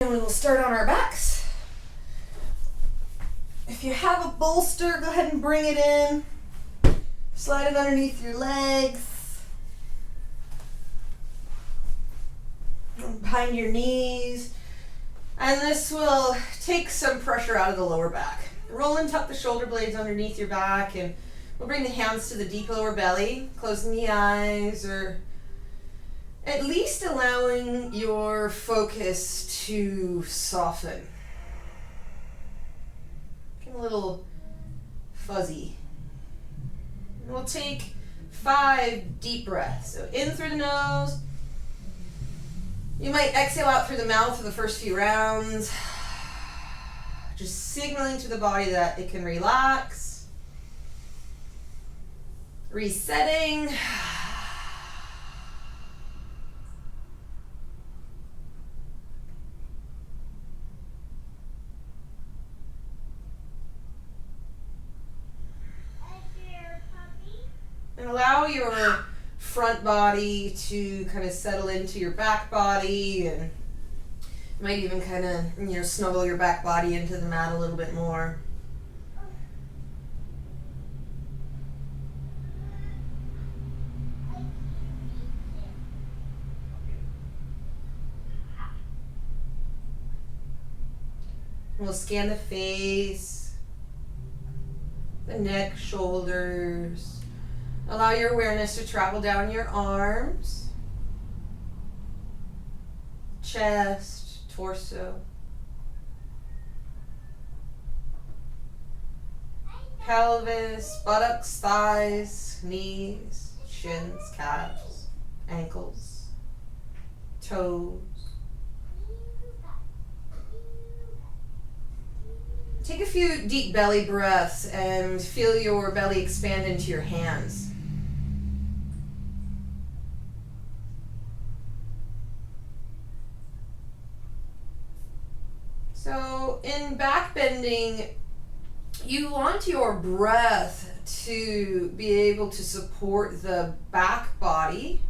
And we will start on our backs. If you have a bolster, go ahead and bring it in. Slide it underneath your legs. Behind your knees. And this will take some pressure out of the lower back. Roll and tuck the shoulder blades underneath your back, and we'll bring the hands to the deep lower belly, closing the eyes, or at least allowing your focus to soften. Get a little fuzzy. And we'll take 5 deep breaths. So in through the nose. You might exhale out through the mouth for the first few rounds. Just signaling to the body that it can relax. Resetting. And allow your front body to kind of settle into your back body, and you might even kind of, snuggle your back body into the mat a little bit more. We'll scan the face, the neck, shoulders. Allow your awareness to travel down your arms, chest, torso, pelvis, buttocks, thighs, knees, shins, calves, ankles, toes. Take a few deep belly breaths and feel your belly expand into your hands. So in back bending, you want your breath to be able to support the back body.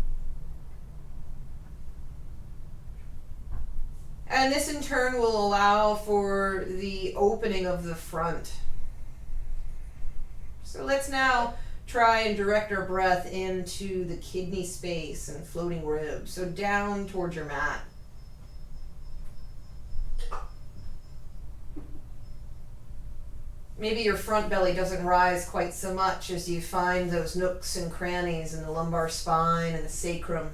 And this in turn will allow for the opening of the front. So let's now try and direct our breath into the kidney space and floating ribs. So down towards your mat. Maybe your front belly doesn't rise quite so much as you find those nooks and crannies in the lumbar spine and the sacrum.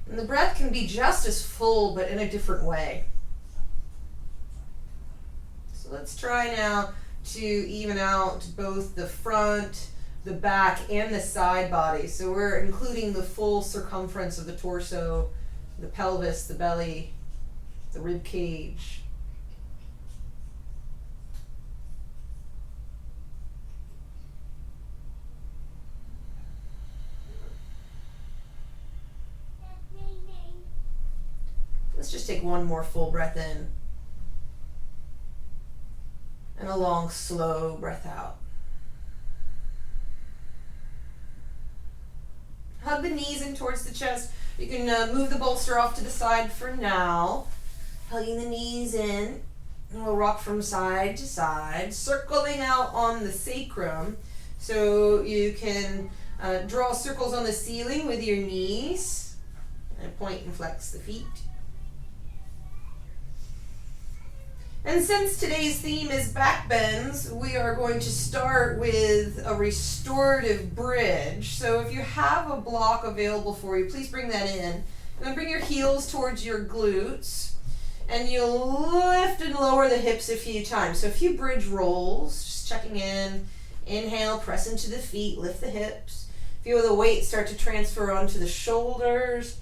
And the breath can be just as full, but in a different way. So let's try now to even out both the front, the back, and the side body. So we're including the full circumference of the torso, the pelvis, the belly, the rib cage. Let's just take one more full breath in. And a long, slow breath out. Hug the knees in towards the chest. You can move the bolster off to the side for now. Hugging the knees in. And we'll rock from side to side, circling out on the sacrum. So you can draw circles on the ceiling with your knees. And point and flex the feet. And since today's theme is back bends, we are going to start with a restorative bridge. So if you have a block available for you, please bring that in. And then bring your heels towards your glutes. And you'll lift and lower the hips a few times. So a few bridge rolls, just checking in. Inhale, press into the feet, lift the hips. Feel the weight start to transfer onto the shoulders.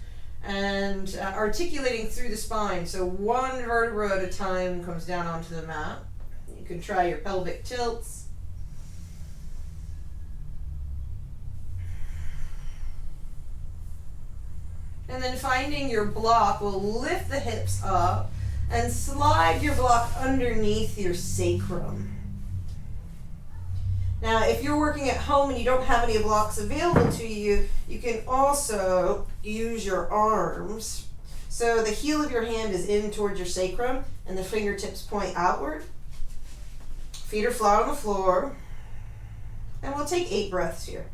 And articulating through the spine. So one vertebra at a time comes down onto the mat. You can try your pelvic tilts. And then finding your block will lift the hips up and slide your block underneath your sacrum. Now, if you're working at home and you don't have any blocks available to you, you can also use your arms. So the heel of your hand is in towards your sacrum and the fingertips point outward. Feet are flat on the floor. And we'll take 8 breaths here.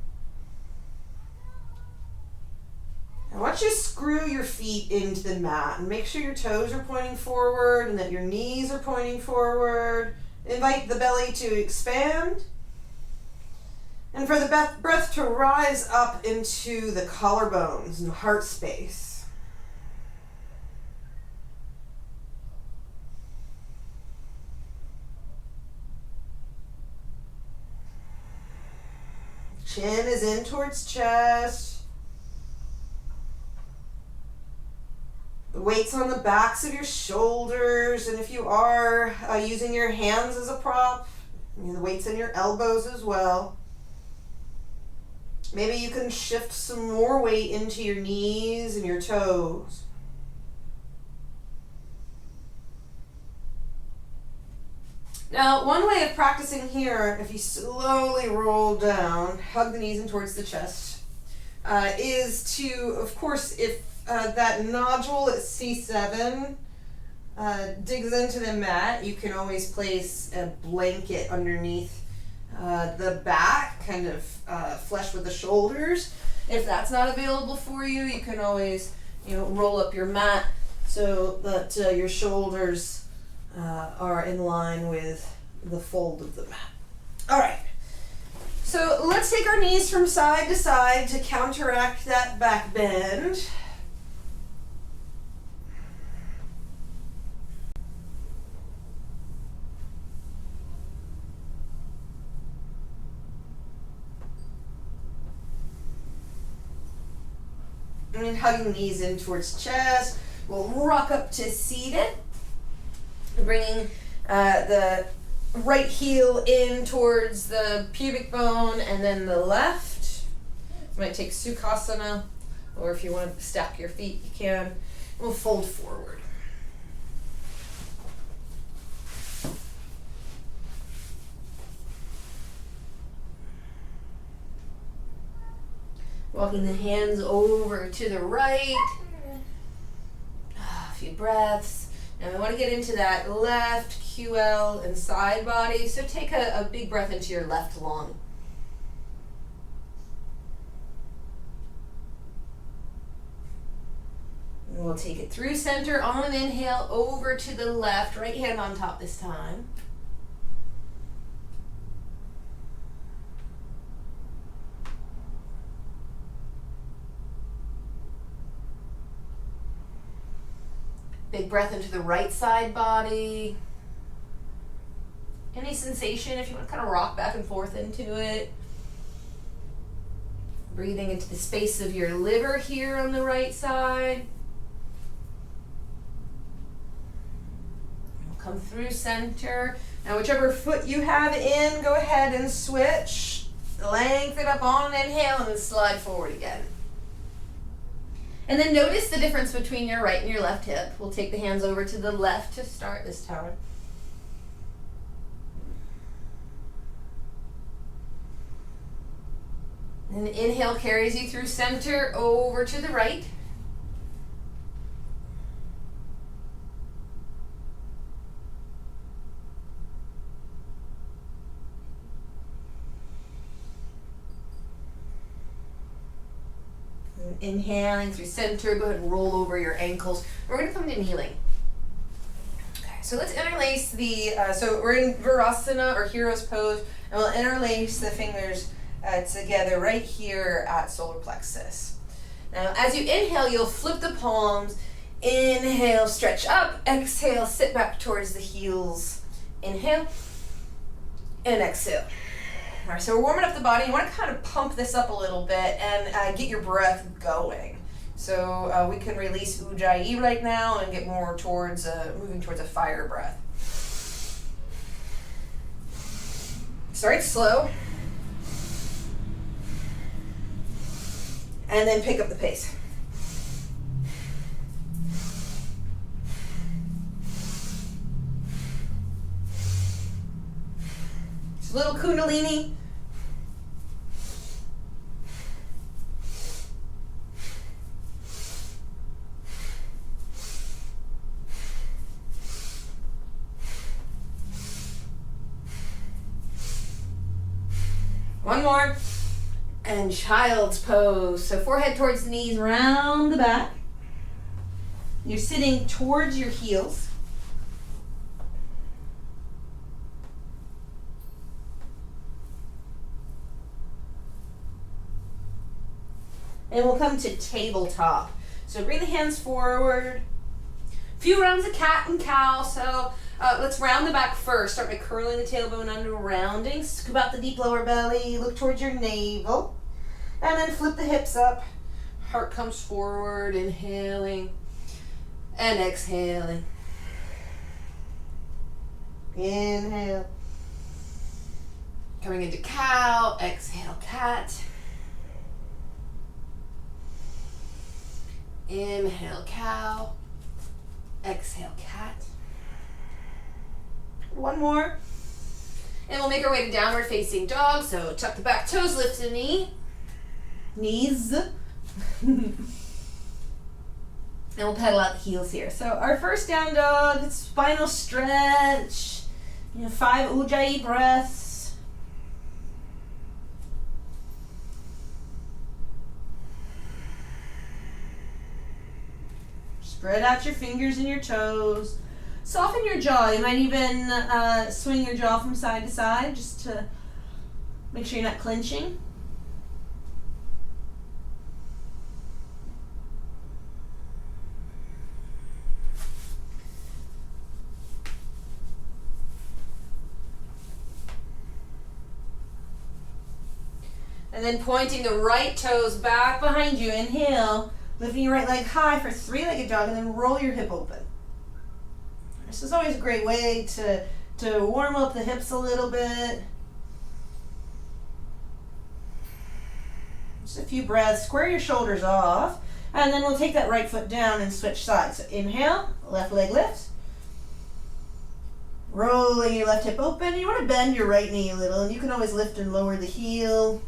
Now watch you screw your feet into the mat and make sure your toes are pointing forward and that your knees are pointing forward. Invite the belly to expand. And for the breath to rise up into the collarbones and heart space. Chin is in towards chest. The weight's on the backs of your shoulders, and if you are using your hands as a prop, the weight's in your elbows as well. Maybe you can shift some more weight into your knees and your toes. Now, one way of practicing here, if you slowly roll down, hug the knees in towards the chest, is to, of course, if that nodule at C7 digs into the mat, you can always place a blanket underneath the back, kind of flush with the shoulders. If that's not available for you, you can always, roll up your mat so that your shoulders are in line with the fold of the mat. All right. So let's take our knees from side to side to counteract that back bend. And hugging knees in towards chest. We'll rock up to seated. Bringing the right heel in towards the pubic bone and then the left. You might take Sukhasana, or if you want to stack your feet, you can. We'll fold forward. Walking the hands over to the right. A few breaths. Now we want to get into that left QL and side body. So take a big breath into your left lung. And we'll take it through center on an inhale over to the left, right hand on top this time. Big breath into the right side body. Any sensation if you want to kind of rock back and forth into it. Breathing into the space of your liver here on the right side. We'll come through center. Now whichever foot you have in, go ahead and switch. Lengthen up on an inhale and then slide forward again. And then notice the difference between your right and your left hip. We'll take the hands over to the left to start this time. And the inhale carries you through center over to the right. Inhaling through center, go ahead and roll over your ankles. We're going to come to kneeling. Okay, so let's interlace the, so we're in Virasana or Hero's Pose, and we'll interlace the fingers together right here at solar plexus. Now, as you inhale, you'll flip the palms. Inhale, stretch up. Exhale, sit back towards the heels. Inhale, and exhale. All right, so we're warming up the body. You want to kind of pump this up a little bit and get your breath going. So we can release Ujjayi right now and get more towards moving towards a fire breath. Start slow. And then pick up the pace. It's a little Kundalini One more. And child's pose. So forehead towards the knees, round the back. You're sitting towards your heels. And we'll come to tabletop. So bring the hands forward. A few rounds of cat and cow. So let's round the back first. Start by curling the tailbone under, rounding. Scoop out the deep lower belly. Look towards your navel. And then flip the hips up. Heart comes forward. Inhaling. And exhaling. Inhale. Coming into cow. Exhale, cat. Inhale, cow. Exhale, cat. One more. And we'll make our way to downward facing dog. So tuck the back toes, lift the knees. And we'll pedal out the heels here. So our first down dog, spinal stretch. 5 ujjayi breaths. Spread out your fingers and your toes. Soften your jaw. You might even swing your jaw from side to side just to make sure you're not clenching. And then pointing the right toes back behind you. Inhale. Lifting your right leg high for three-legged dog, and then roll your hip open. This is always a great way to warm up the hips a little bit. Just a few breaths. Square your shoulders off, and then we'll take that right foot down and switch sides. So inhale, left leg lifts. Rolling your left hip open. You want to bend your right knee a little, and you can always lift and lower the heel.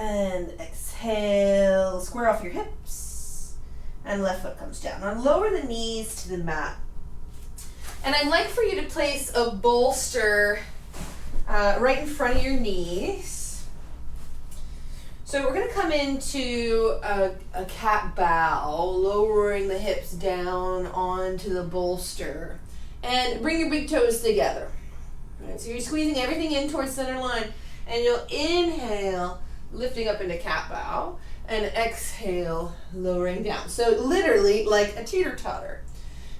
And exhale, square off your hips, and left foot comes down. Now lower the knees to the mat. And I'd like for you to place a bolster right in front of your knees. So we're gonna come into a cat bow, lowering the hips down onto the bolster. And bring your big toes together. All right, so you're squeezing everything in towards center line, and you'll inhale, lifting up into cat bow, and exhale, lowering down. So literally like a teeter-totter.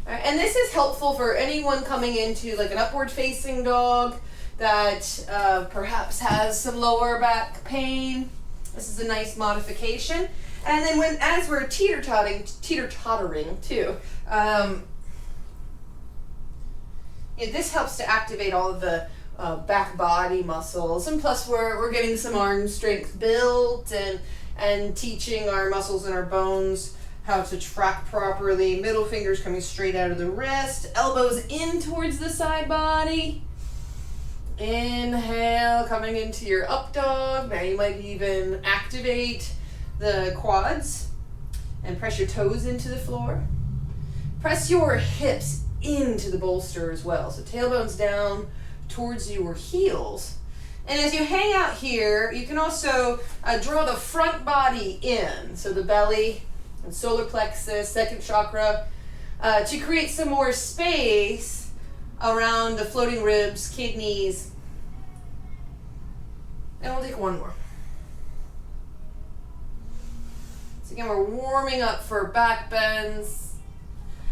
Right, and this is helpful for anyone coming into like an upward facing dog that perhaps has some lower back pain. This is a nice modification. And then as we're teeter-tottering too, this helps to activate all of the back body muscles, and plus we're getting some arm strength built and teaching our muscles and our bones how to track properly. Middle fingers coming straight out of the wrist, elbows in towards the side body. Inhale, coming into your up dog. Now you might even activate the quads and press your toes into the floor. Press your hips into the bolster as well. So tailbone's down towards your heels. And as you hang out here, you can also draw the front body in, so the belly and solar plexus, second chakra, to create some more space around the floating ribs, kidneys. And we'll take one more. So again, we're warming up for back bends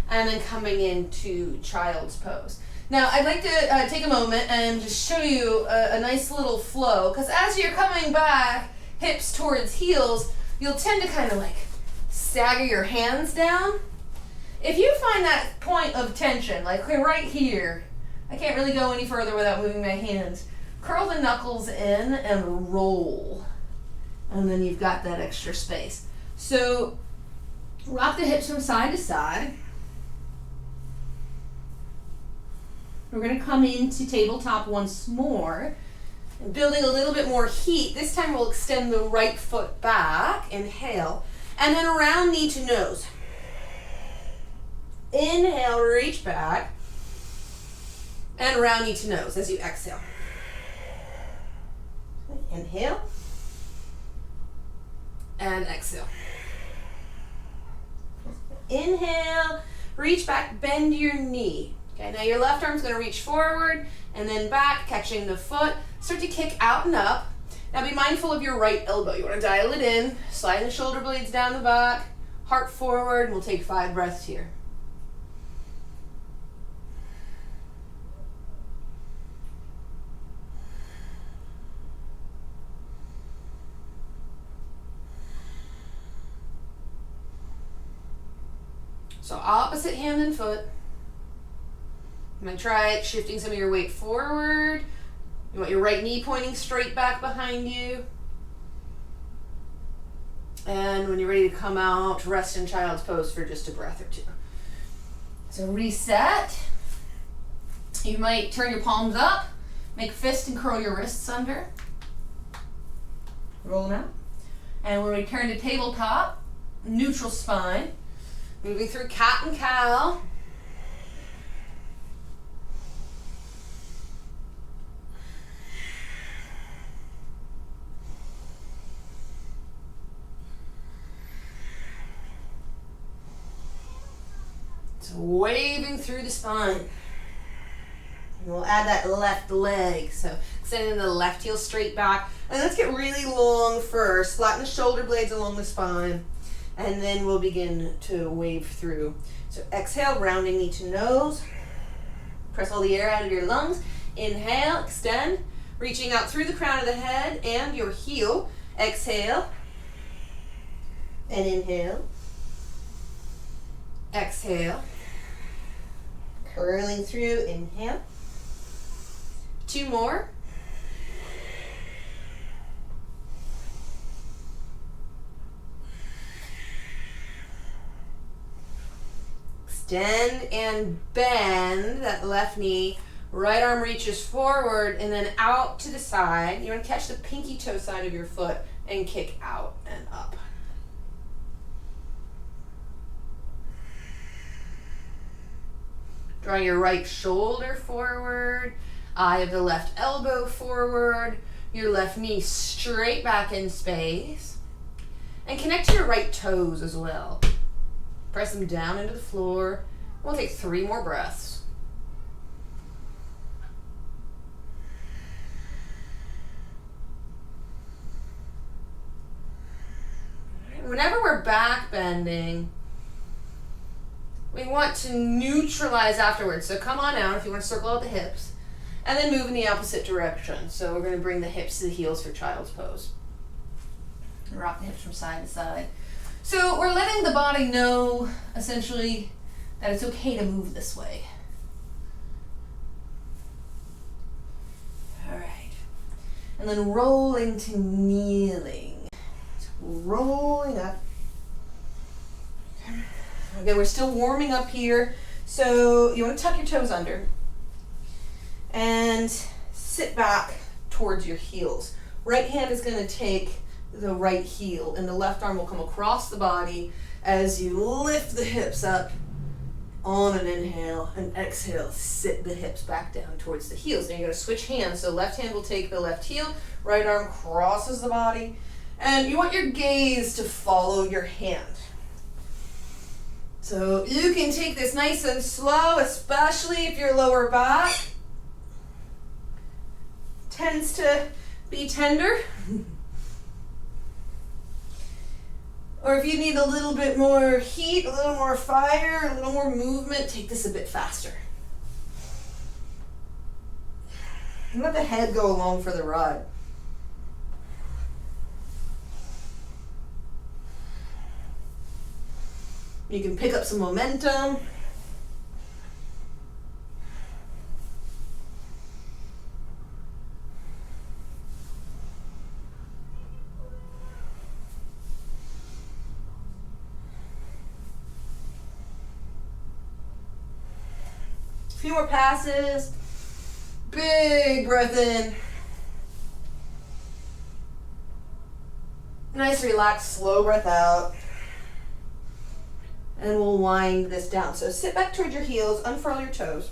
and then coming into child's pose. Now, I'd like to take a moment and just show you a nice little flow, because as you're coming back, hips towards heels, you'll tend to kind of like stagger your hands down. If you find that point of tension, like right here, I can't really go any further without moving my hands, curl the knuckles in and roll, and then you've got that extra space. So rock the hips from side to side. We're going to come into tabletop once more, and building a little bit more heat. This time we'll extend the right foot back, inhale, And then round knee to nose. Inhale, reach back. And round knee to nose as you exhale. Inhale. And exhale. Inhale, reach back, bend your knee. Okay, now your left arm's gonna reach forward and then back, catching the foot. Start to kick out and up. Now be mindful of your right elbow. You wanna dial it in, slide the shoulder blades down the back, heart forward, and we'll take 5 breaths here. So opposite hand and foot. You might try shifting some of your weight forward. You want your right knee pointing straight back behind you. And when you're ready to come out, rest in child's pose for just a breath or 2. So reset. You might turn your palms up, make fist and curl your wrists under. Roll them out. And when we return to tabletop, neutral spine. Moving through cat and cow. So waving through the spine. And we'll add that left leg. So extending the left heel straight back. And let's get really long first. Flatten the shoulder blades along the spine. And then we'll begin to wave through. So exhale, rounding knee to nose. Press all the air out of your lungs. Inhale, extend, reaching out through the crown of the head and your heel. Exhale, and inhale. Exhale. Curling through, inhale. 2 more. Extend and bend that left knee. Right arm reaches forward and then out to the side. You want to catch the pinky toe side of your foot and kick out and up. Draw your right shoulder forward, eye of the left elbow forward, your left knee straight back in space. And connect to your right toes as well. Press them down into the floor. We'll take 3 more breaths. Whenever we're back bending, we want to neutralize afterwards. So come on out if you want to circle out the hips, and then move in the opposite direction. So we're going to bring the hips to the heels for child's pose. Rock the hips from side to side. So we're letting the body know, essentially, that it's okay to move this way. All right. And then rolling to kneeling. So rolling up. Okay, we're still warming up here. So you want to tuck your toes under and sit back towards your heels. Right hand is going to take the right heel and the left arm will come across the body as you lift the hips up on an inhale and exhale, sit the hips back down towards the heels. Now you're going to switch hands. So left hand will take the left heel, right arm crosses the body, and you want your gaze to follow your hand. So you can take this nice and slow, especially if your lower back tends to be tender. Or if you need a little bit more heat, a little more fire, a little more movement, take this a bit faster. And let the head go along for the ride. You can pick up some momentum. A few more passes. Big breath in. Nice, relaxed, slow breath out. And we'll wind this down. So sit back towards your heels, unfurl your toes.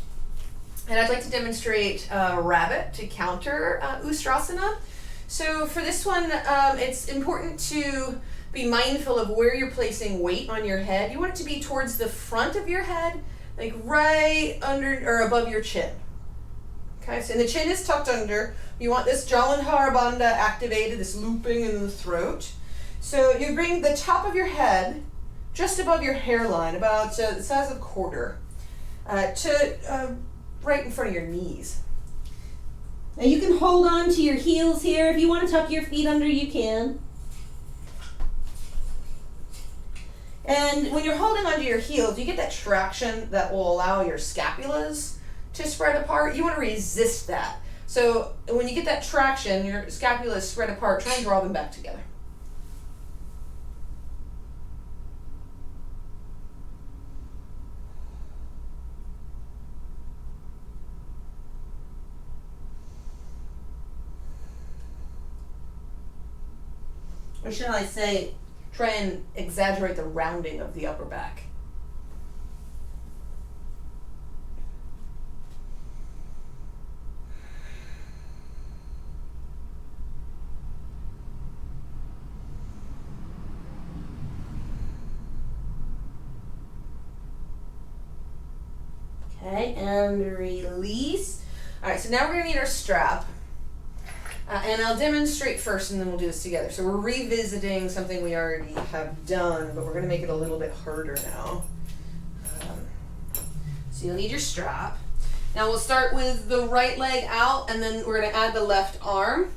And I'd like to demonstrate rabbit to counter Ustrasana. So for this one, it's important to be mindful of where you're placing weight on your head. You want it to be towards the front of your head, like right under or above your chin. Okay, so the chin is tucked under. You want this Jalandhara Bandha activated, this looping in the throat. So you bring the top of your head just above your hairline, about the size of a quarter, to right in front of your knees. Now you can hold on to your heels here. If you want to tuck your feet under, you can. And when you're holding onto your heels, you get that traction that will allow your scapulas to spread apart. You want to resist that. So when you get that traction, your scapulas spread apart, try and draw them back together. Or should I say, try and exaggerate the rounding of the upper back. Okay, and release. All right, so now we're gonna need our strap. And I'll demonstrate first and then we'll do this together. So we're revisiting something we already have done, but we're going to make it a little bit harder now. So you'll need your strap. Now we'll start with the right leg out and then we're going to add the left arm.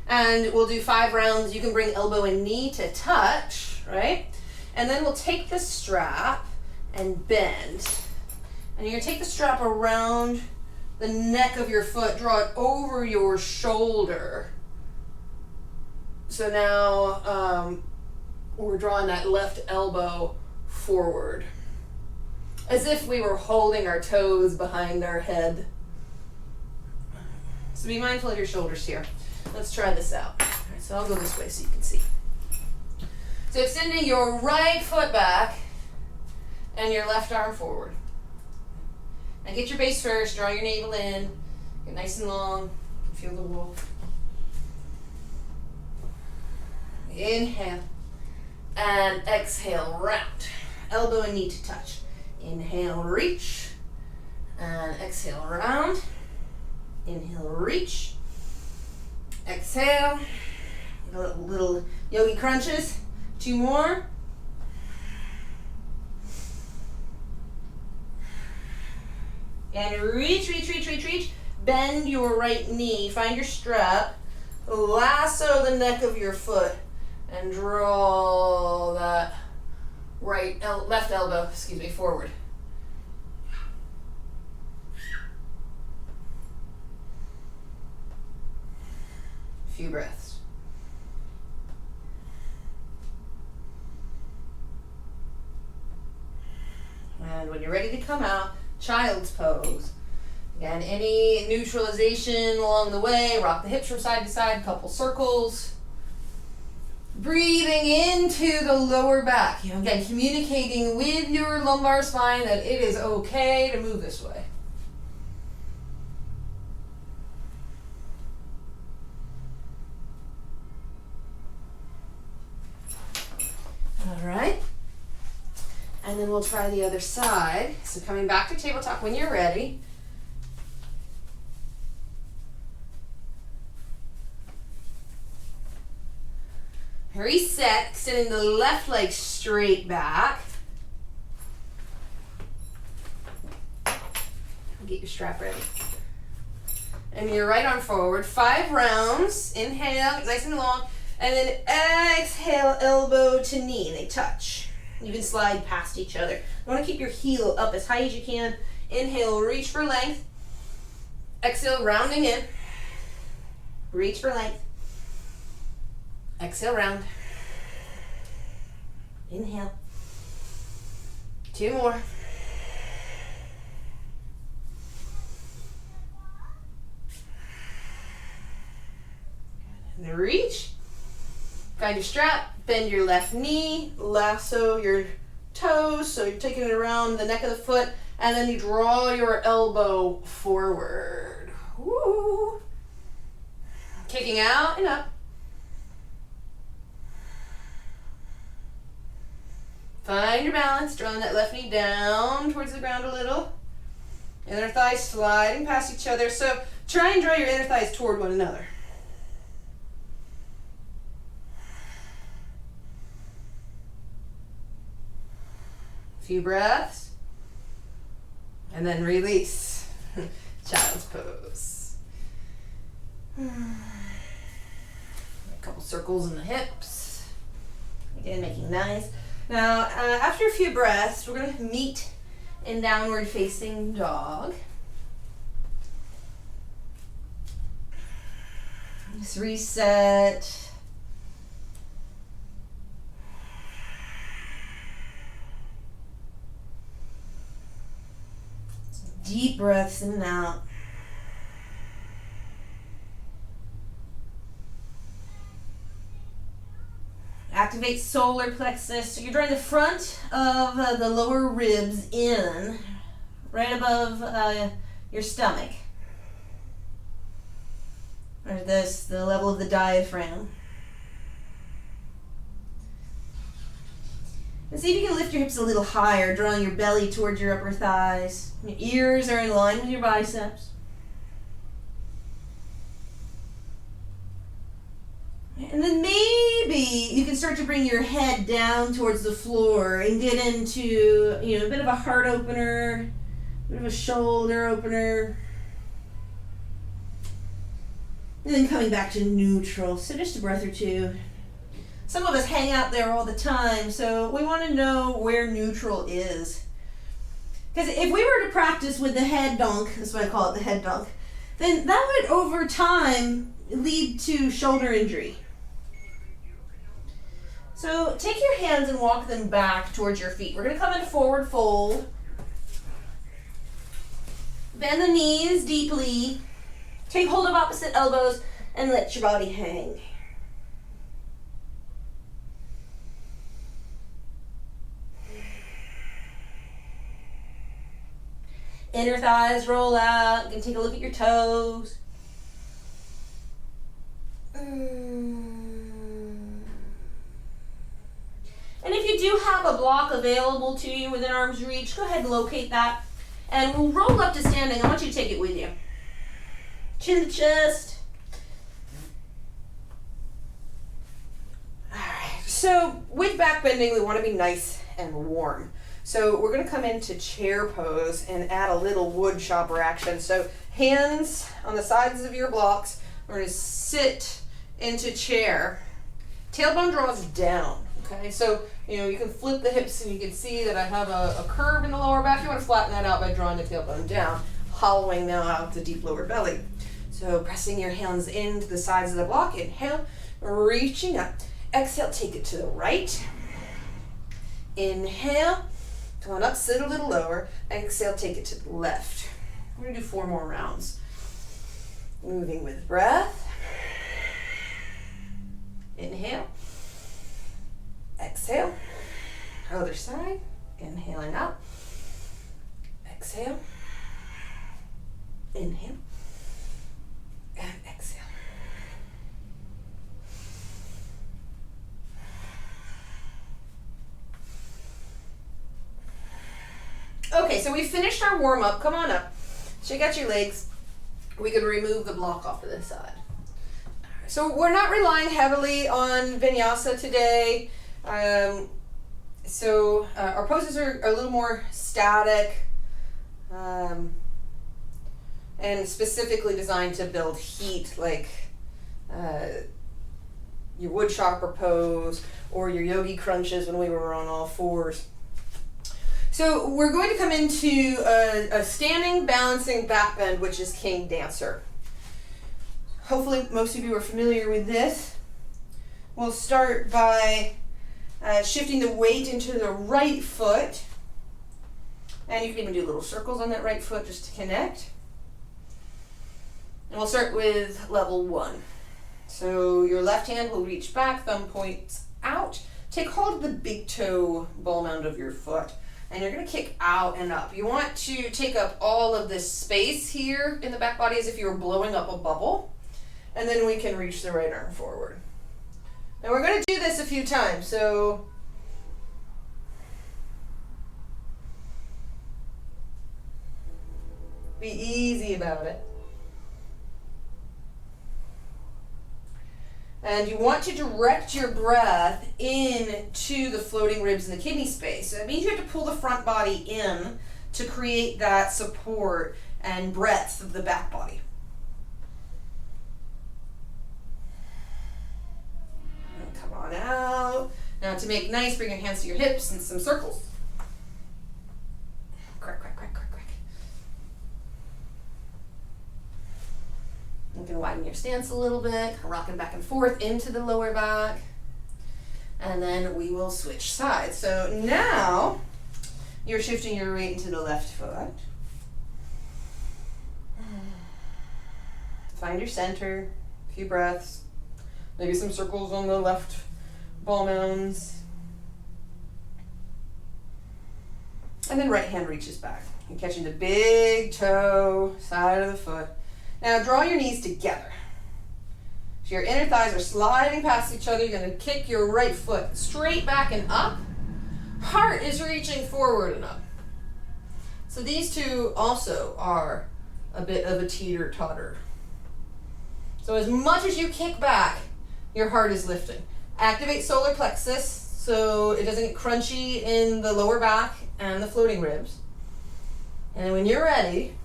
And we'll do 5 rounds. You can bring elbow and knee to touch, right? And then we'll take the strap and bend. And you're going to take the strap around the neck of your foot, draw it over your shoulder. So now we're drawing that left elbow forward, as if we were holding our toes behind our head. So be mindful of your shoulders here. Let's try this out. All right, so I'll go this way so you can see. So extending your right foot back and your left arm forward. Now get your base first, draw your navel in, get nice and long, feel the wall. Inhale, and exhale, round. Elbow and knee to touch. Inhale, reach, and exhale, round. Inhale, reach, exhale. Little yogi crunches, 2 more. And reach, reach, reach, reach, reach. Bend your right knee. Find your strap. Lasso the neck of your foot. And draw that left elbow, forward. A few breaths. And when you're ready to come out, child's pose. Again, any neutralization along the way, rock the hips from side to side, couple circles. Breathing into the lower back. Again, communicating with your lumbar spine that it is okay to move this way. All right. And then we'll try the other side. So coming back to tabletop when you're ready. Reset, extending the left leg straight back. Get your strap ready. And your right arm forward. 5 rounds. Inhale, nice and long. And then exhale, elbow to knee. They touch. You can slide past each other. You want to keep your heel up as high as you can. Inhale, reach for length. Exhale, rounding in. Reach for length. Exhale, round. Inhale. 2 more. And then reach. Find your strap, bend your left knee, lasso your toes, so you're taking it around the neck of the foot, and then you draw your elbow forward. Woo! Kicking out and up. Find your balance, drawing that left knee down towards the ground a little. Inner thighs sliding past each other, so try and draw your inner thighs toward one another. Few breaths, and then release. Child's pose. A couple circles in the hips. Again, making nice. Now, after a few breaths, we're going to meet in downward facing dog. Just reset. Deep breaths in and out. Activate solar plexus. So you're drawing the front of the lower ribs in, right above your stomach. Or the level of the diaphragm. And see if you can lift your hips a little higher, drawing your belly towards your upper thighs. Your ears are in line with your biceps. And then maybe you can start to bring your head down towards the floor and get into, a bit of a heart opener, a bit of a shoulder opener. And then coming back to neutral. So just a breath or two. Some of us hang out there all the time, so we want to know where neutral is. Because if we were to practice with the head donk, that's why I call it the head donk, then that would over time lead to shoulder injury. So take your hands and walk them back towards your feet. We're going to come into forward fold. Bend the knees deeply. Take hold of opposite elbows and let your body hang. Inner thighs roll out. You can take a look at your toes. And if you do have a block available to you within arm's reach, go ahead and locate that. And we'll roll up to standing. I want you to take it with you. Chin to chest. All right. So with back bending, we want to be nice and warm. So we're going to come into chair pose and add a little wood chopper action. So hands on the sides of your blocks. We're going to sit into chair. Tailbone draws down. Okay, so you can flip the hips and you can see that I have a curve in the lower back. You want to flatten that out by drawing the tailbone down, hollowing now out the deep lower belly. So pressing your hands into the sides of the block. Inhale, reaching up. Exhale, take it to the right. Inhale, come on up, sit a little lower. Exhale, take it to the left. We're going to do 4 more rounds. Moving with breath. Inhale. Exhale. Other side. Inhaling out. Exhale. Inhale. And exhale. Okay, so we finished our warm-up. Come on up. Shake out your legs. We can remove the block off to the side. So we're not relying heavily on vinyasa today. Our poses are a little more static and specifically designed to build heat, like your wood chopper pose or your yogi crunches when we were on all fours. So we're going to come into a standing balancing back bend, which is king dancer. Hopefully most of you are familiar with this. We'll start by shifting the weight into the right foot. And you can even do little circles on that right foot just to connect. And we'll start with level 1. So your left hand will reach back, thumb points out. Take hold of the big toe ball mound of your foot, and you're going to kick out and up. You want to take up all of this space here in the back body as if you were blowing up a bubble, and then we can reach the right arm forward. Now we're going to do this a few times, so be easy about it. And you want to direct your breath into the floating ribs and the kidney space. So that means you have to pull the front body in to create that support and breadth of the back body. And come on out. Now to make nice, bring your hands to your hips and some circles. Crack, crack, crack, crack, crack. You can widen your stance a little bit, rocking back and forth into the lower back. And then we will switch sides. So now you're shifting your weight into the left foot. Find your center, a few breaths, maybe some circles on the left ball mounds. And then right hand reaches back. You're catching the big toe, side of the foot. Now draw your knees together. So your inner thighs are sliding past each other. You're going to kick your right foot straight back and up. Heart is reaching forward and up. So these two also are a bit of a teeter-totter. So as much as you kick back, your heart is lifting. Activate solar plexus so it doesn't get crunchy in the lower back and the floating ribs. And then when you're ready,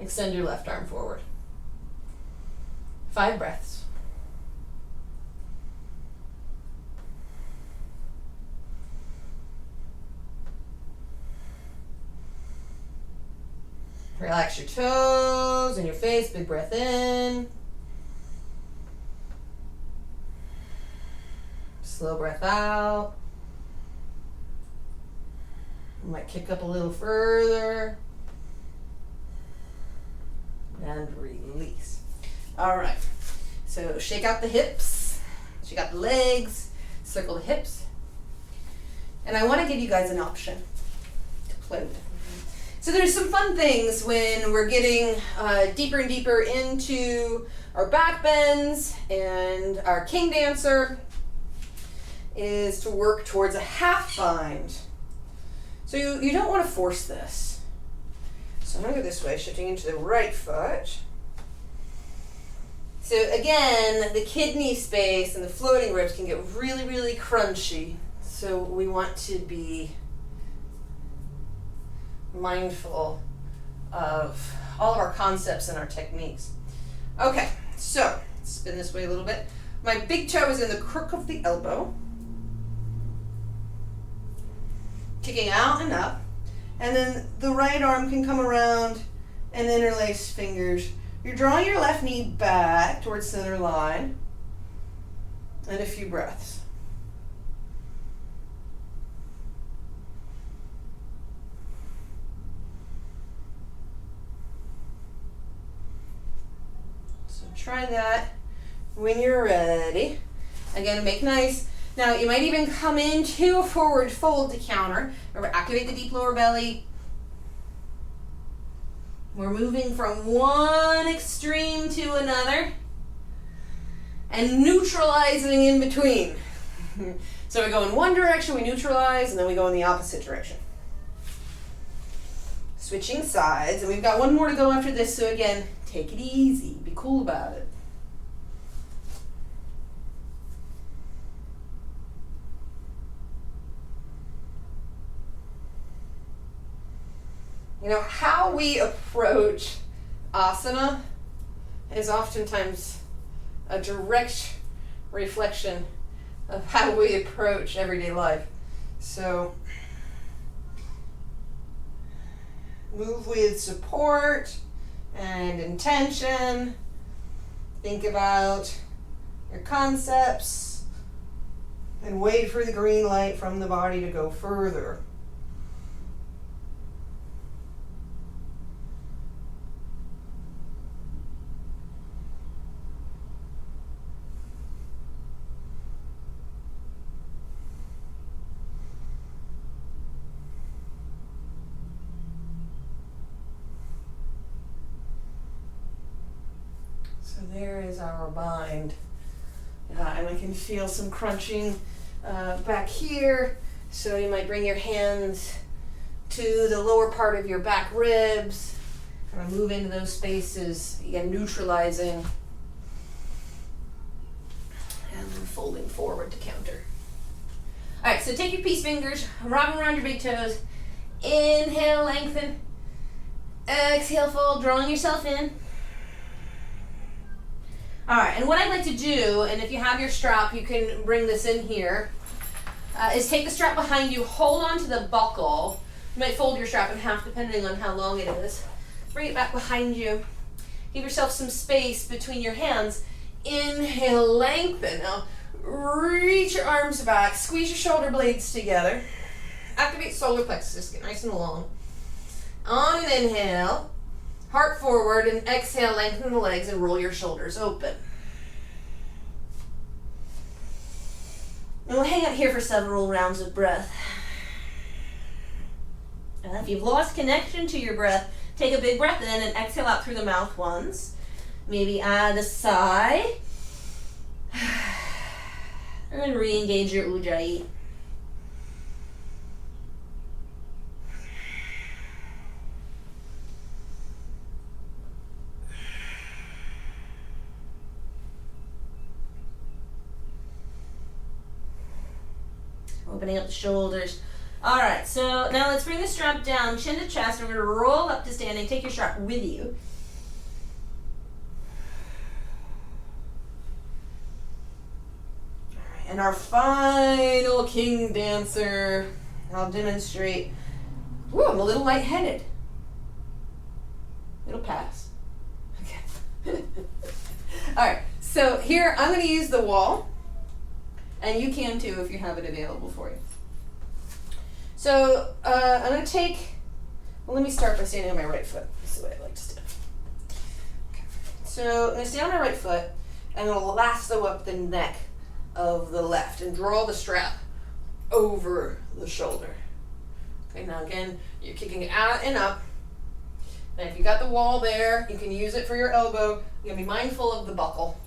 extend your left arm forward. 5 breaths. Relax your toes and your face. Big breath in. Slow breath out. You might kick up a little further. And release. All right. So shake out the hips. Shake out the legs. Circle the hips. And I want to give you guys an option to play with. So there's some fun things when we're getting deeper and deeper into our back bends, and our king dancer is to work towards a half bind. So you don't want to force this. So I'm going to go this way, shifting into the right foot. So again, the kidney space and the floating ribs can get really, really crunchy. So we want to be mindful of all of our concepts and our techniques. Okay, so spin this way a little bit. My big toe is in the crook of the elbow. Kicking out and up. And then the right arm can come around and interlace fingers. You're drawing your left knee back towards center line. And a few breaths. So try that when you're ready. Again, make nice. Now you might even come into a forward fold to counter. Remember, activate the deep lower belly. We're moving from one extreme to another and neutralizing in between. So we go in one direction, we neutralize, and then we go in the opposite direction. Switching sides, and we've got one more to go after this, so again, take it easy, be cool about it. You know, how we approach asana is oftentimes a direct reflection of how we approach everyday life. So, move with support and intention. Think about your concepts and wait for the green light from the body to go further. So there is our bind. And I can feel some crunching back here. So you might bring your hands to the lower part of your back ribs. Kind of move into those spaces, again, neutralizing. And then folding forward to counter. All right, so take your peace fingers, wrap them around your big toes. Inhale, lengthen. Exhale, fold, drawing yourself in. All right, and what I'd like to do, and if you have your strap, you can bring this in here, is take the strap behind you, hold on to the buckle. You might fold your strap in half depending on how long it is. Bring it back behind you. Give yourself some space between your hands. Inhale, lengthen. Now, reach your arms back, squeeze your shoulder blades together. Activate solar plexus, get nice and long. On an inhale, heart forward, and exhale, lengthen the legs and roll your shoulders open. And we'll hang out here for several rounds of breath. And if you've lost connection to your breath, take a big breath in and exhale out through the mouth once. Maybe add a sigh. And then re-engage your ujjayi. Opening up the shoulders. All right, so now let's bring the strap down, chin to chest. We're going to roll up to standing. Take your strap with you. All right, and our final king dancer. I'll demonstrate. Ooh, I'm a little lightheaded. It'll pass. Okay. All right, so here I'm going to use the wall. And you can too if you have it available for you. So I'm going to take, well, let me start by standing on my right foot. This is the way I like to stand. Okay. So I'm going to stand on my right foot and I'm going to lasso up the neck of the left and draw the strap over the shoulder. Okay, now again, you're kicking out and up. Now if you got the wall there, you can use it for your elbow. You're going to be mindful of the buckle.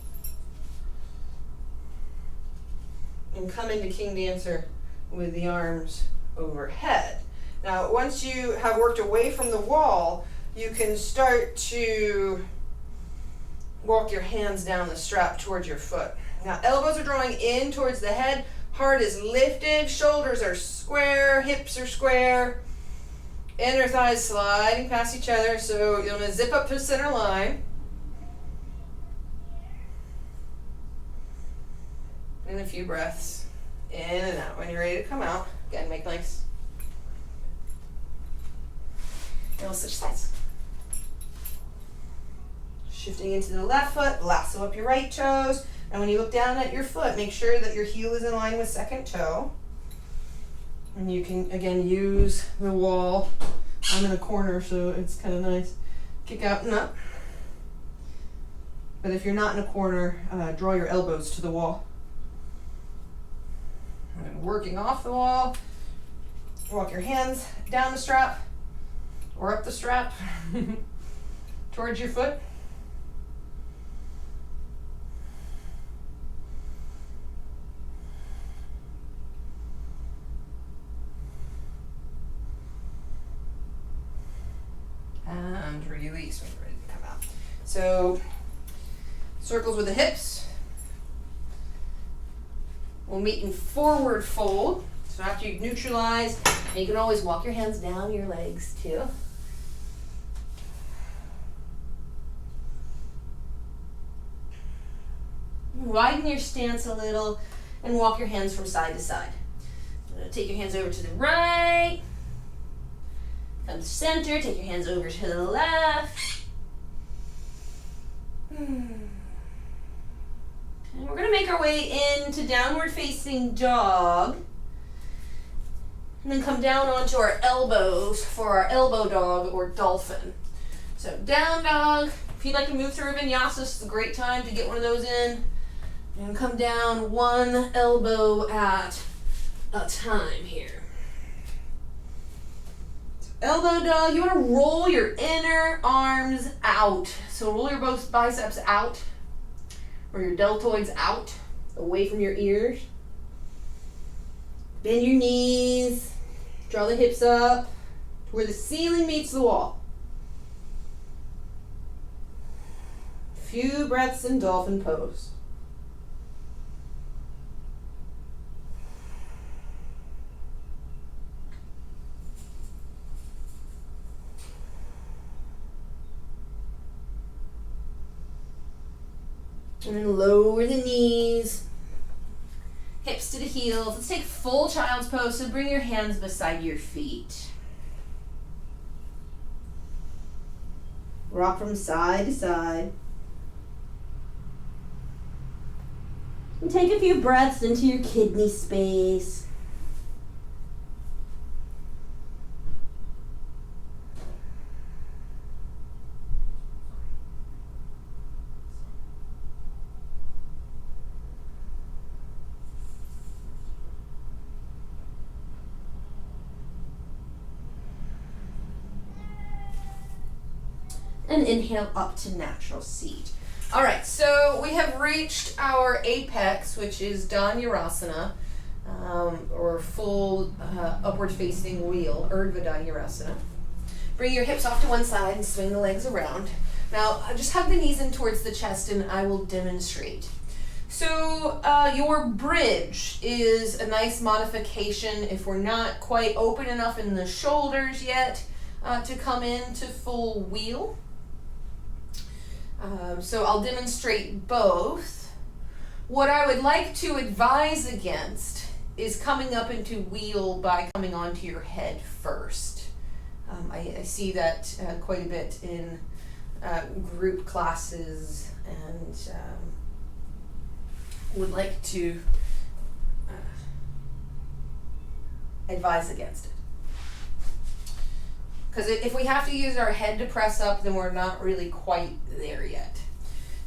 And come into King Dancer with the arms overhead. Now, once you have worked away from the wall, you can start to walk your hands down the strap towards your foot. Now, elbows are drawing in towards the head, heart is lifted, shoulders are square, hips are square, inner thighs sliding past each other. So you're going to zip up to the center line. And a few breaths in and out. When you're ready to come out, again, make nice. And we'll switch sides. Shifting into the left foot, lasso up your right toes. And when you look down at your foot, make sure that your heel is in line with second toe. And you can, again, use the wall. I'm in a corner, so it's kind of nice. Kick out and up. But if you're not in a corner, draw your elbows to the wall. And working off the wall, walk your hands down the strap or up the strap towards your foot. And release when you're ready to come out. So circles with the hips. We'll meet in forward fold. So after you've neutralized, and you can always walk your hands down your legs too. Widen your stance a little and walk your hands from side to side. Take your hands over to the right. Come to center, take your hands over to the left. And we're going to make our way into downward facing dog. And then come down onto our elbows for our elbow dog or dolphin. So down dog. If you'd like to move through a vinyasa, this is a great time to get one of those in. And come down one elbow at a time here. So elbow dog, you want to roll your inner arms out. So roll your both biceps out or your deltoids out, away from your ears. Bend your knees, draw the hips up to where the ceiling meets the wall. Few breaths in dolphin pose. And then lower the knees, hips to the heels. Let's take full child's pose, so bring your hands beside your feet. Rock from side to side. And take a few breaths into your kidney space. And inhale up to natural seat. All right, so we have reached our apex, which is Dhanurasana, or full upward facing wheel, Urdhva Dhanurasana. Bring your hips off to one side and swing the legs around. Now, just hug the knees in towards the chest and I will demonstrate. So your bridge is a nice modification if we're not quite open enough in the shoulders yet to come into full wheel. So I'll demonstrate both. What I would like to advise against is coming up into wheel by coming onto your head first. I see that quite a bit in group classes and would like to advise against it. Because if we have to use our head to press up, then we're not really quite there yet.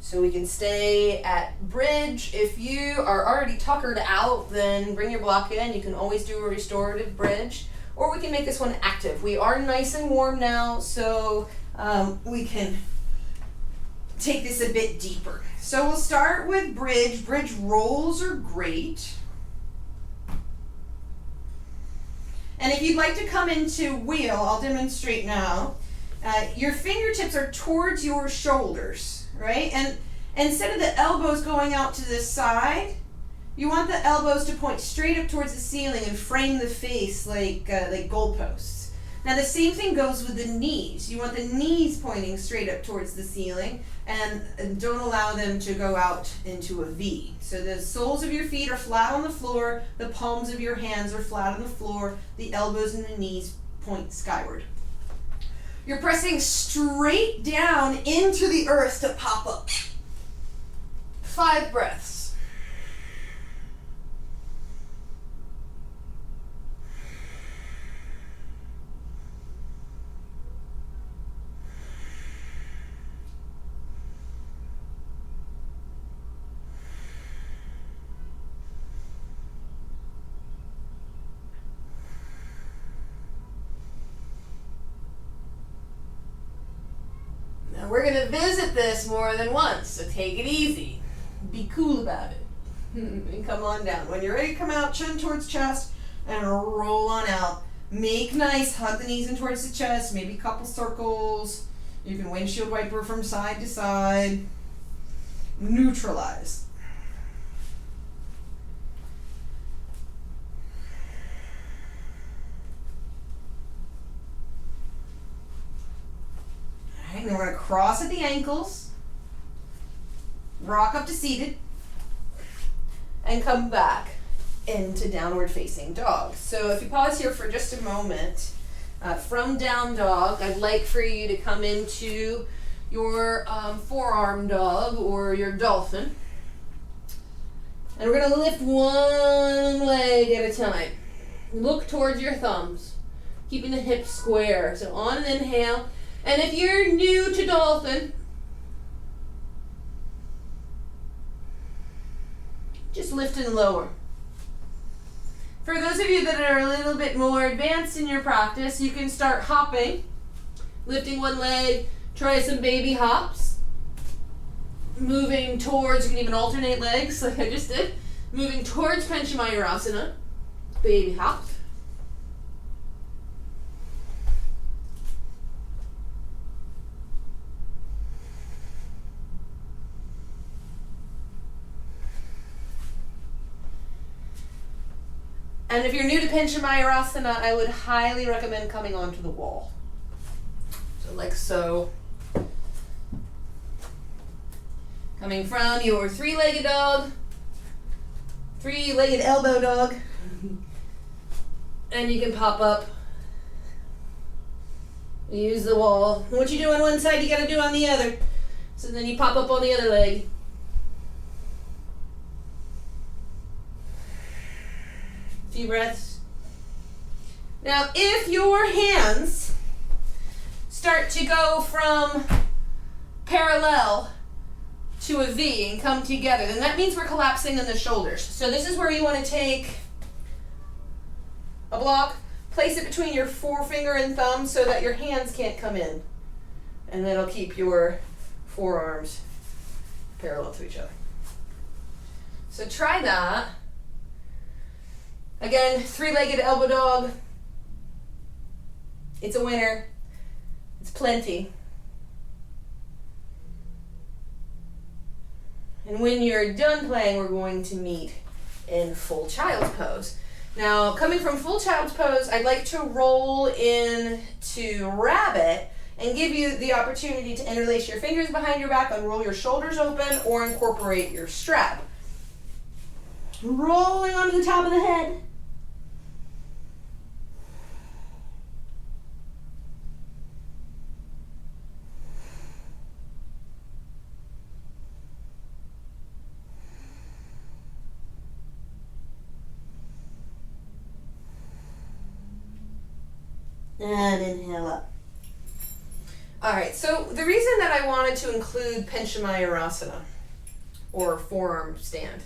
So we can stay at bridge. If you are already tuckered out, then bring your block in. You can always do a restorative bridge, or we can make this one active. We are nice and warm now, so we can take this a bit deeper. So we'll start with bridge. Bridge rolls are great. And if you'd like to come into wheel, I'll demonstrate now. Your fingertips are towards your shoulders, right? And instead of the elbows going out to the side, you want the elbows to point straight up towards the ceiling and frame the face like goalposts. Now the same thing goes with the knees. You want the knees pointing straight up towards the ceiling and don't allow them to go out into a V. So the soles of your feet are flat on the floor, the palms of your hands are flat on the floor, the elbows and the knees point skyward. You're pressing straight down into the earth to pop up. 5 breaths. We're going to visit this more than once, so take it easy. Be cool about it. And come on down. When you're ready to come out, chin towards chest, and roll on out. Make nice, hug the knees in towards the chest, maybe a couple circles. You can windshield wiper from side to side. Neutralize. And we're going to cross at the ankles, rock up to seated, and come back into downward facing dog. So if you pause here for just a moment, from down dog, I'd like for you to come into your forearm dog or your dolphin. And we're going to lift one leg at a time. Look towards your thumbs, keeping the hips square. So on an inhale. And if you're new to dolphin, just lift and lower. For those of you that are a little bit more advanced in your practice, you can start hopping, lifting one leg, try some baby hops. moving towards, you can even alternate legs like I just did. Moving towards Panchamayurasana, baby hop. And if you're new to Panchamayurasana, I would highly recommend coming onto the wall. So like so. Coming from your three-legged dog, three-legged elbow dog, and you can pop up. Use the wall. What you do on one side, you gotta do on the other. So then you pop up on the other leg. Few breaths. Now, if your hands start to go from parallel to a V and come together, then that means we're collapsing in the shoulders. So this is where you want to take a block, place it between your forefinger and thumb so that your hands can't come in. And that'll keep your forearms parallel to each other. So try that. Again, three-legged elbow dog. It's a winner. It's plenty. And when you're done playing, we're going to meet in full child's pose. Now, coming from full child's pose, I'd like to roll into rabbit and give you the opportunity to interlace your fingers behind your back, unroll your shoulders open, or incorporate your strap. Rolling onto the top of the head. And inhale up. All right, so the reason that I wanted to include Panchamayurasana, or forearm stand,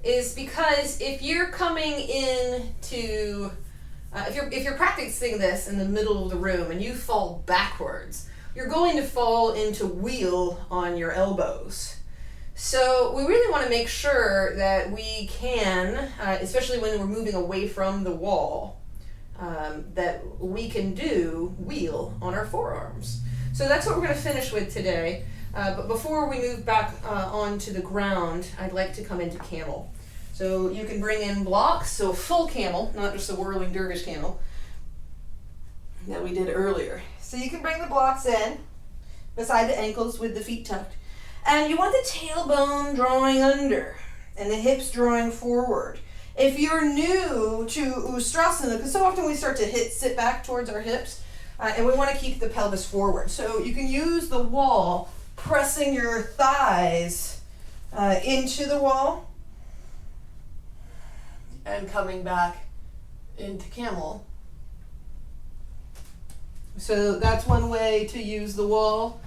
is because if you're coming in to, if you're practicing this in the middle of the room and you fall backwards, you're going to fall into wheel on your elbows. So we really want to make sure that we can, especially when we're moving away from the wall, that we can do wheel on our forearms. So that's what we're going to finish with today. But before we move back onto the ground, I'd like to come into camel. So you can bring in blocks, so full camel, not just the whirling dervish camel that we did earlier. So you can bring the blocks in beside the ankles with the feet tucked. And you want the tailbone drawing under and the hips drawing forward. If you're new to Ustrasana, because so often we start to sit back towards our hips, and we want to keep the pelvis forward. So you can use the wall, pressing your thighs into the wall, and coming back into camel. So that's one way to use the wall,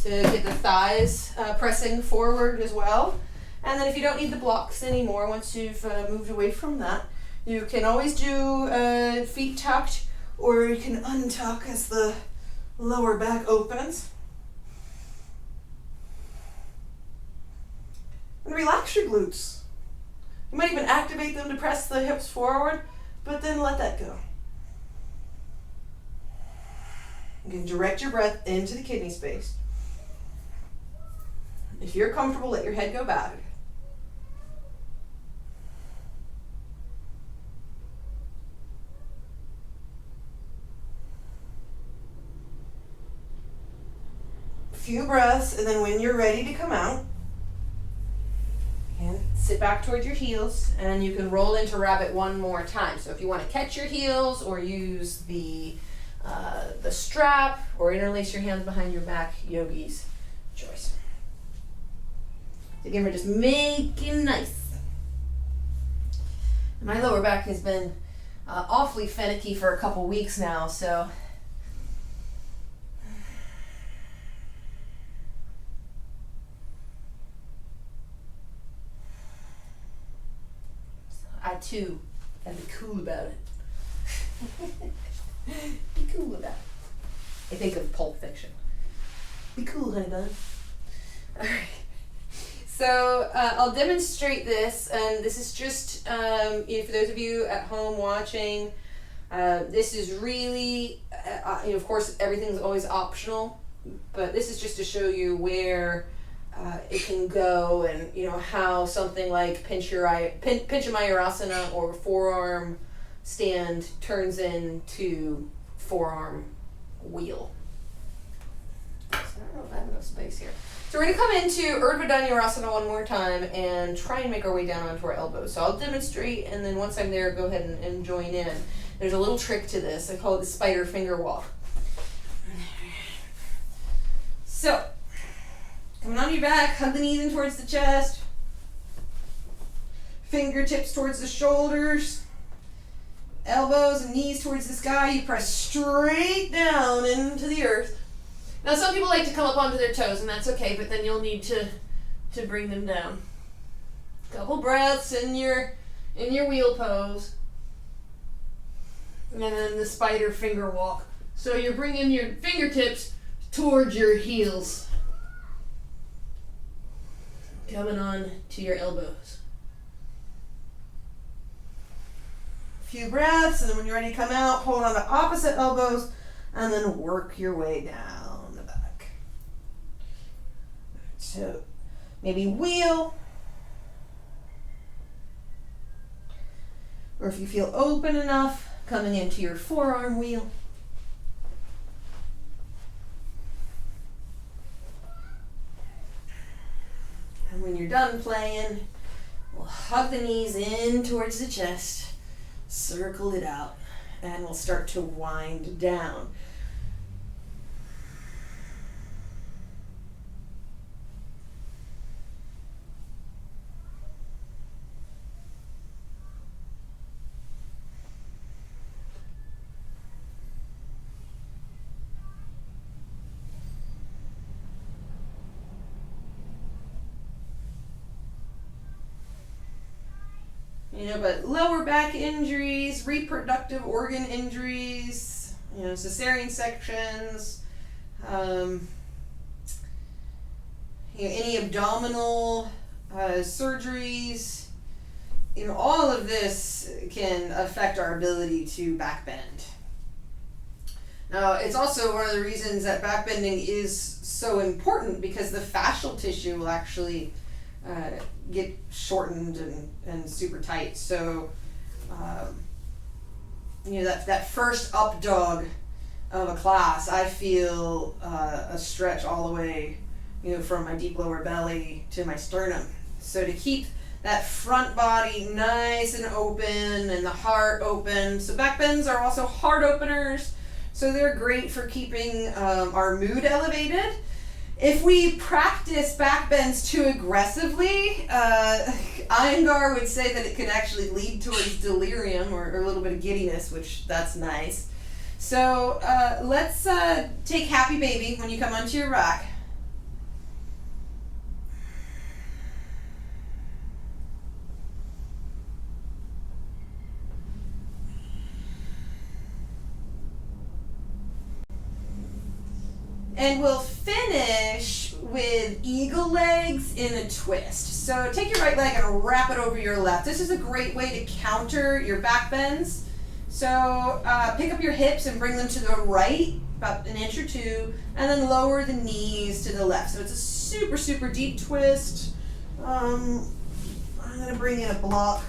to get the thighs pressing forward as well. And then if you don't need the blocks anymore, once you've moved away from that, you can always do feet tucked, or you can untuck as the lower back opens. And relax your glutes. You might even activate them to press the hips forward, but then let that go. You can direct your breath into the kidney space. If you're comfortable, let your head go back. Few breaths, and then when you're ready to come out, again, sit back towards your heels, and you can roll into rabbit one more time. So if you want to catch your heels or use the strap or interlace your hands behind your back, yogi's choice. So again, we're just making nice. My lower back has been awfully finicky for a couple weeks now, so I too have to be cool about it. Be cool about it. I think of Pulp Fiction. Be cool, honey bun. Alright. So I'll demonstrate this, and this is just, for those of you at home watching, this is really, of course everything's always optional, but this is just to show you where it can go, and how something like Pinchamayurasana or forearm stand turns into forearm wheel. So I don't know if I have enough space here. So we're going to come into Urdhva Dhanurasana one more time and try and make our way down onto our elbows. So I'll demonstrate, and then once I'm there, go ahead and join in. There's a little trick to this. I call it the spider finger walk. So, coming onto your back, hug the knees in towards the chest. Fingertips towards the shoulders. Elbows and knees towards the sky. You press straight down into the earth. Now some people like to come up onto their toes, and that's okay, but then you'll need to bring them down. Couple breaths in your wheel pose. And then the spider finger walk. So you're bringing your fingertips towards your heels. Coming on to your elbows. A few breaths, and then when you're ready to come out, hold on to opposite elbows, and then work your way down. So maybe wheel, or if you feel open enough, coming into your forearm wheel. And when you're done playing, we'll hug the knees in towards the chest, circle it out, and we'll start to wind down. But lower back injuries, reproductive organ injuries, cesarean sections, any abdominal surgeries, all of this can affect our ability to back bend. Now, it's also one of the reasons that back bending is so important, because the fascial tissue will actually get shortened and super tight. So, that first up dog of a class, I feel a stretch all the way, from my deep lower belly to my sternum. So to keep that front body nice and open and the heart open. So back bends are also heart openers. So they're great for keeping our mood elevated. If we practice back bends too aggressively, Iyengar would say that it could actually lead towards delirium or a little bit of giddiness, which that's nice. So let's take Happy Baby when you come onto your rack. And we'll finish with eagle legs in a twist. So take your right leg and wrap it over your left. This is a great way to counter your back bends. So pick up your hips and bring them to the right, about an inch or two, and then lower the knees to the left. So it's a super, super deep twist. I'm going to bring in a block.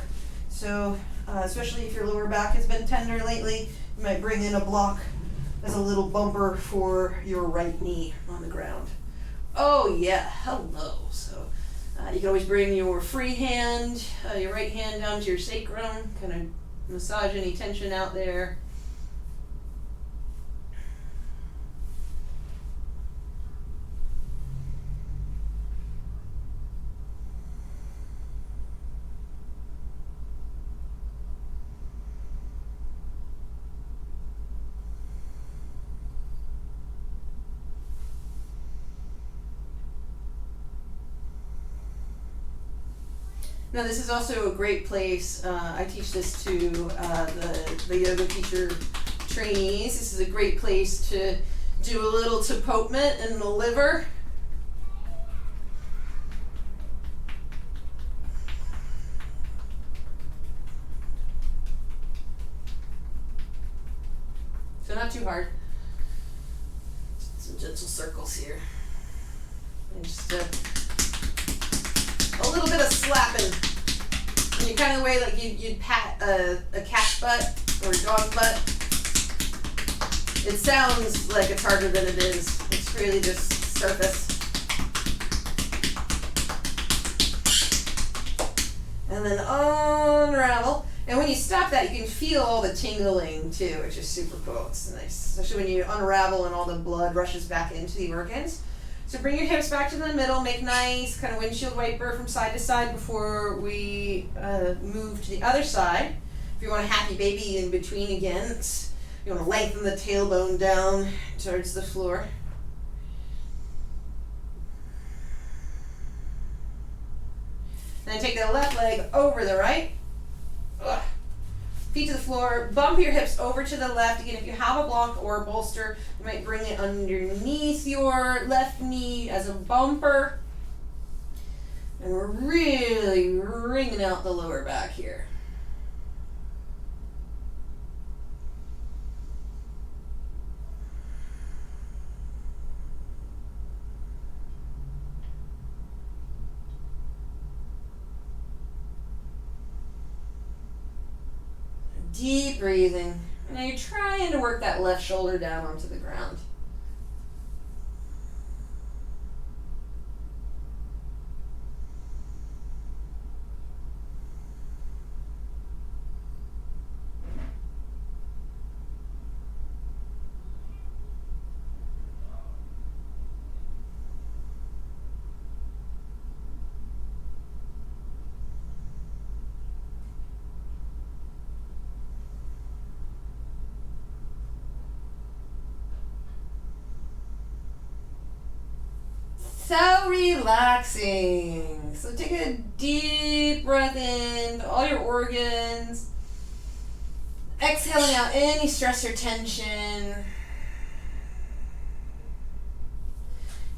So especially if your lower back has been tender lately, you might bring in a block as a little bumper for your right knee on the ground. Oh yeah, hello. So you can always bring your free hand, your right hand down to your sacrum, kind of massage any tension out there. Now this is also a great place, I teach this to the yoga teacher trainees. This is a great place to do a little tapotment in the liver. too hard. Some gentle circles here. And just a little bit of slapping. In the kind of way like you'd pat a cat's butt or a dog's butt. It sounds like it's harder than it is. It's really just surface. And then unravel. And when you stop that, you can feel all the tingling too, which is super cool. It's nice, especially when you unravel and all the blood rushes back into the organs. So bring your hips back to the middle, make nice kind of windshield wiper from side to side before we move to the other side. If you want a happy baby in between again, you want to lengthen the tailbone down towards the floor. Then take the left leg over the right. Ugh. Feet to the floor, bump your hips over to the left. Again, if you have a block or a bolster, you might bring it underneath your left knee as a bumper. And we're really wringing out the lower back here. Deep breathing. Now you're trying to work that left shoulder down onto the ground. So relaxing. So take a deep breath in to all your organs. Exhaling out any stress or tension.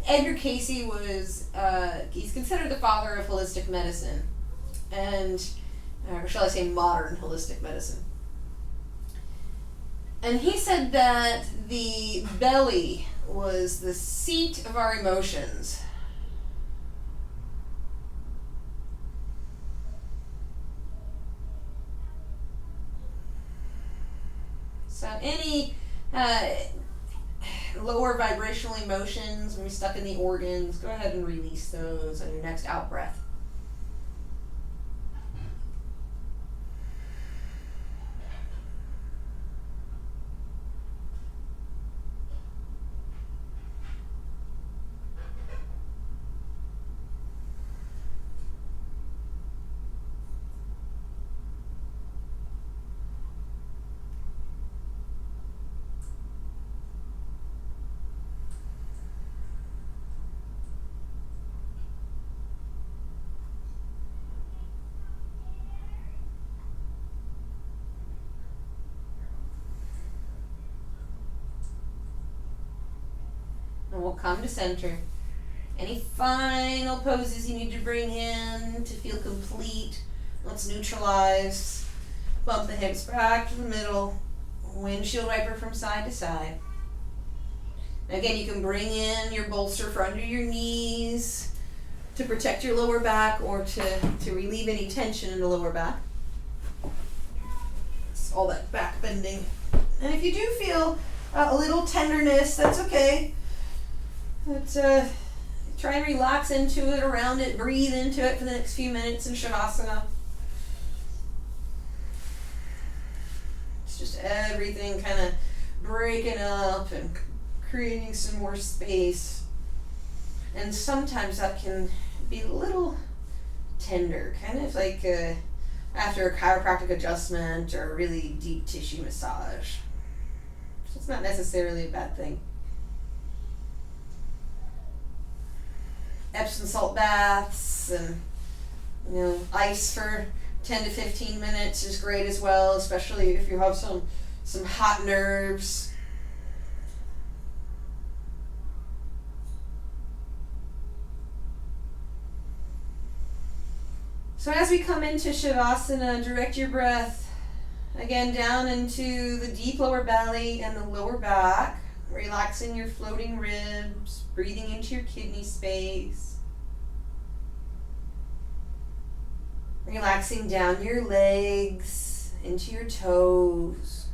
Edgar Casey was, he's considered the father of holistic medicine. And, or shall I say modern holistic medicine. And he said that the belly was the seat of our emotions. So any lower vibrational emotions when you're stuck in the organs, go ahead and release those on your next out breath. And we'll come to center. Any final poses you need to bring in to feel complete. Let's neutralize. Bump the hips back to the middle. Windshield wiper from side to side. Again, you can bring in your bolster for under your knees to protect your lower back or to relieve any tension in the lower back. It's all that back bending. And if you do feel a little tenderness, that's okay. But try and relax into it, around it, breathe into it for the next few minutes in Shavasana. It's just everything kind of breaking up and creating some more space. And sometimes that can be a little tender, kind of like after a chiropractic adjustment or a really deep tissue massage. So it's not necessarily a bad thing. Epsom salt baths and ice for 10 to 15 minutes is great as well, especially if you have some hot nerves. So as we come into Shavasana, direct your breath Again, down into the deep lower belly and the lower back, relaxing your floating ribs, breathing into your kidney space. Relaxing down your legs, into your toes.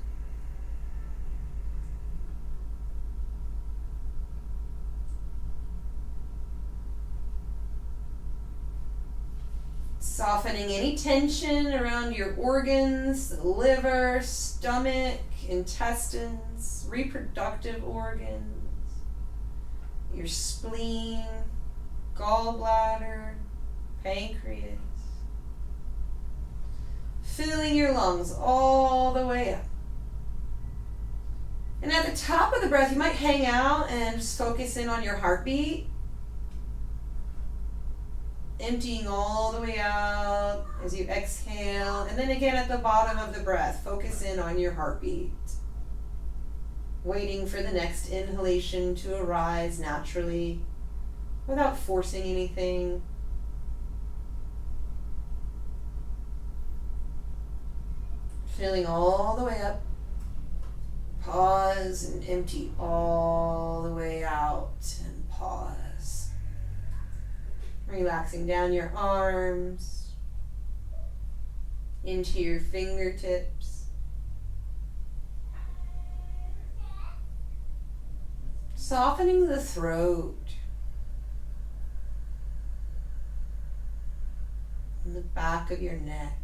Softening any tension around your organs, the liver, stomach, intestines, reproductive organs, your spleen, gallbladder, pancreas. Filling your lungs all the way up. And at the top of the breath, you might hang out and just focus in on your heartbeat. Emptying all the way out as you exhale. And then again at the bottom of the breath, focus in on your heartbeat. Waiting for the next inhalation to arise naturally without forcing anything. Filling all the way up. Pause and empty all the way out and pause. Relaxing down your arms, into your fingertips. Softening the throat. And the back of your neck.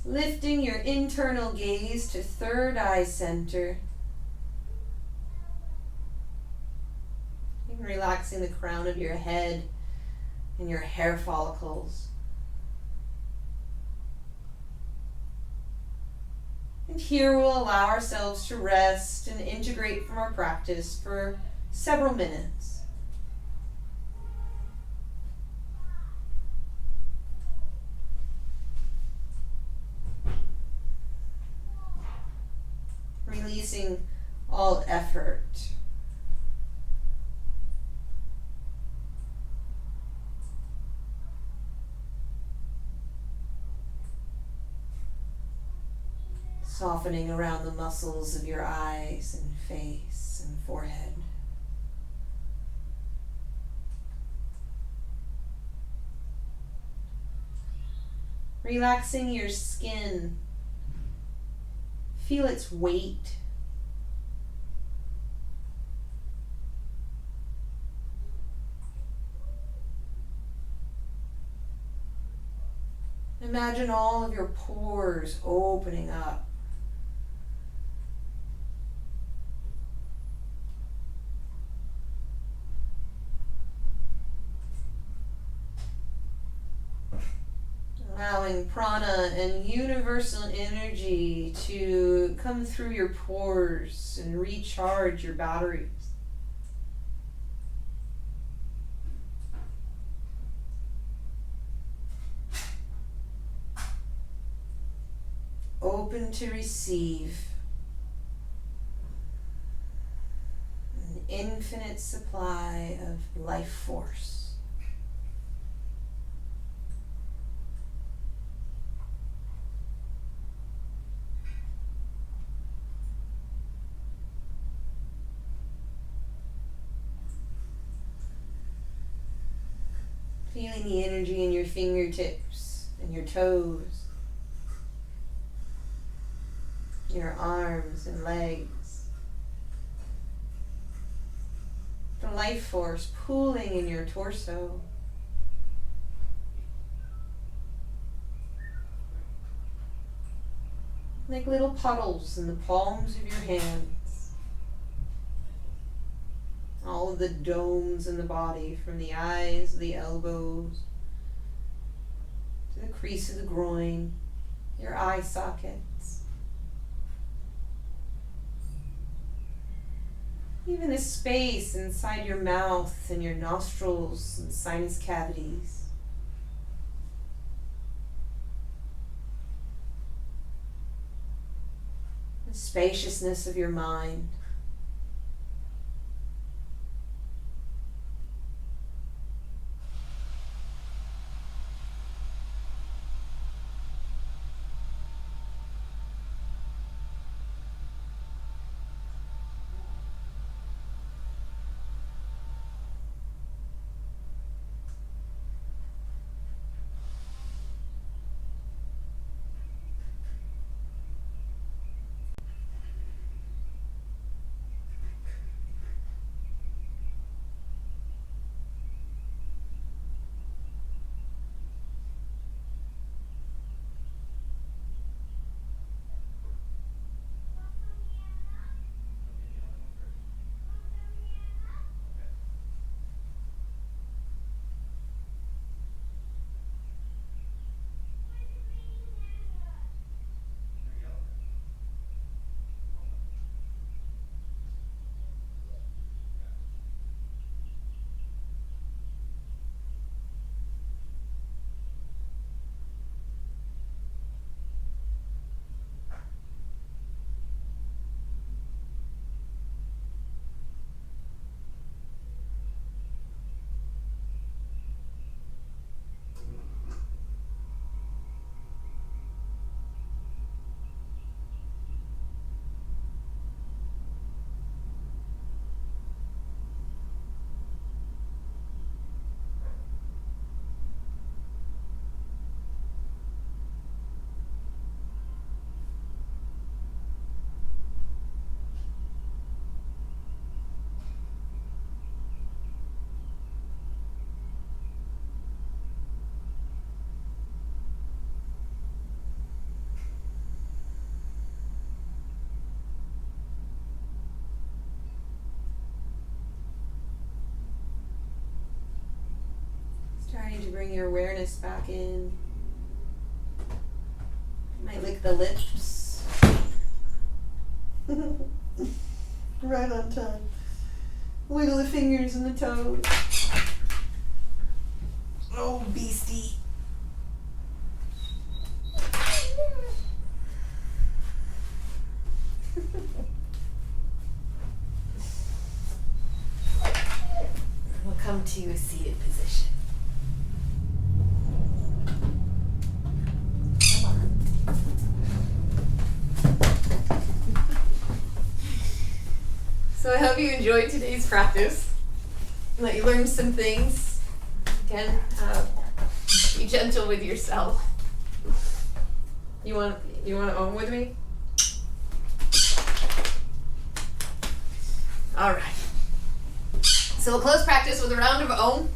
Lifting your internal gaze to third eye center. Relaxing the crown of your head and your hair follicles. And here we'll allow ourselves to rest and integrate from our practice for several minutes. Releasing all effort. Softening around the muscles of your eyes and face and forehead. Relaxing your skin. Feel its weight. Imagine all of your pores opening up. Allowing prana and universal energy to come through your pores and recharge your batteries. Open to receive an infinite supply of life force. Feeling the energy in your fingertips and your toes, your arms and legs. The life force pooling in your torso. Like little puddles in the palms of your hands. All of the domes in the body, from the eyes, the elbows, to the crease of the groin, your eye sockets. Even the space inside your mouth and your nostrils and sinus cavities. The spaciousness of your mind. bring your awareness back in. You might lick the lips. Right on time. Wiggle the fingers and the toes. Oh, beastie. We'll come to a seated position. Come on. So I hope you enjoyed today's practice, and that you learned some things. Again, be gentle with yourself. You want to own with me? All right. So we'll close practice with a round of Om.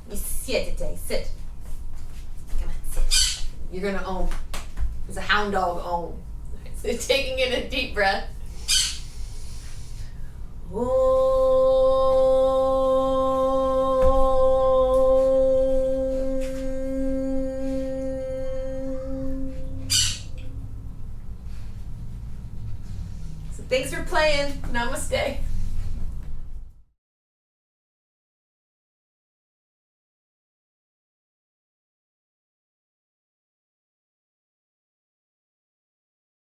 You sit today. Sit. Come on, sit. You're gonna Om. It's a hound dog Om. So taking in a deep breath. So thanks for playing. Namaste.